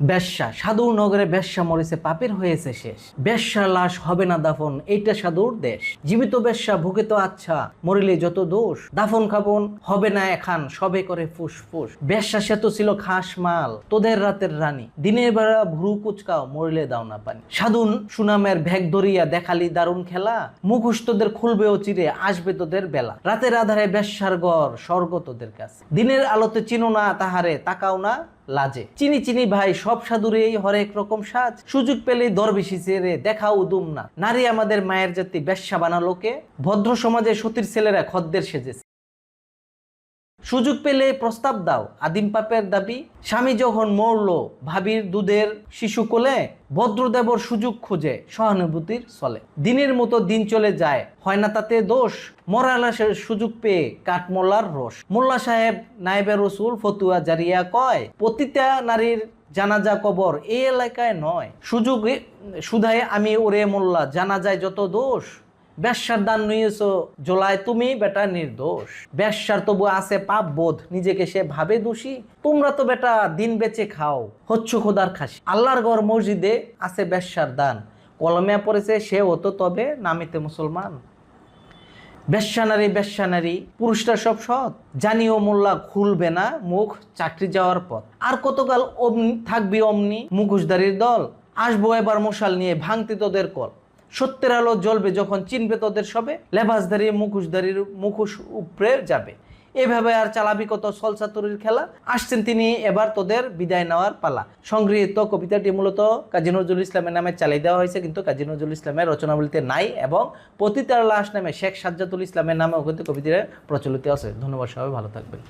বেশ্যা, সাধুর নগরে বেশ্যা মরেছে, পাপের হয়েছে শেষ। বেশ্যার লাশ হবে না দাফন, এইটা সাধুর দেশ। জীবিত বেশ্যা ভুগে তো আচ্ছা, মরিলে যত দোষ। দাফন কাফন হবে না এখান, সবে করে ফুসফুস। বেশ্যা সে তো ছিল খাস মাল, তোদের রাতের রানী। দিনের বেলা ভুরু কুচকাও, মরিলে দাও না পানি। সাধুন সুনামের ভেগ ধরিয়া দেখালি দারুণ খেলা, মুখোশ তোদের খুলবেও চিরে, আসবে তোদের বেলা। রাতের আধারে বেশ্যার ঘর, স্বর্গ তোদের কাছে। দিনের আলোতে চিনো না তাহারে, তাকাও না লাজে। চিনি চিনি ভাই সব সাধুরেই হরেক রকম সাজ, সুযোগ পেলেই দরবেশি ছেড়ে দেখাও উদুম না। নারী আমাদের মায়ের জাতি, বেশ্যা বানালোকে। ভদ্র সমাজে সতীর ছেলেরা খদ্দের সেজেছে। সুযোগ পেলে প্রস্তাব দাও, আদিম পাপের দাবি। স্বামী যখন মরল ভাবির দুধের শিশু কোলে, ভদ্রদেবর সুযোগ খুঁজে সহানুভূতির চলে। দিনের মতো দিন চলে যায়, হয় না তাতে দোষ। মরা লাশের সুযোগ পেয়ে কাঠ মোল্লার রোষ। মোল্লা সাহেব নায়েবে রসুল ফতুয়া জারিয়া কয়, পতিতা নারীর জানাজা কবর এই এলাকায় নয়। সুযোগে সুধায় আমি ওরে মোল্লা, জানা যায় যত দোষ। বেশ্যার দান নিয়েছ জোলায় তুমি বেটা নির্দোষ। বেশ্যার তবু আছে পাপ বোধ, নিজেকে সে ভাবে দোষী। তোমরা তো বেটা দিন বেচে খাও, হচ্ছ খোদার খাসি। আল্লাহর ঘর মসজিদে আছে বেশ্যার দান, কলমে পড়েছে সে হতো তবে নামিতে মুসলমান। বেশ্যা নারী পুরুষরা সব সৎ, জানিও মোল্লা খুলবে না মুখ চাকরি যাওয়ার পথ। আর কতকাল থাকবি অমনি মুখোশধারীর দল, আসবো এবার মশাল নিয়ে ভাঙতে তোদের কল। সত্যের আলো জ্বলবে যখন চিনবে তোদের সবে, লেবাসধারী মুখোশধারীর মুখোশ উপরে যাবে। এভাবে আর চালাবি কত সলসাতুরির খেলা, আসছেন তিনি এবার তোদের বিদায় নেওয়ার পালা। সংগৃহীত কবিতাটি মূলত কাজী নজরুল ইসলামের নামে চালিয়ে দেওয়া হয়েছে, কিন্তু কাজী নজরুল ইসলামের রচনাবলিতে নাই, এবং পতিতার লাশ নামে শেখ সাজ্জাদুল ইসলামের নামেও কিন্তু কবিতাটা প্রচলিত আছে। ধন্যবাদ, সবাই ভালো থাকবেন।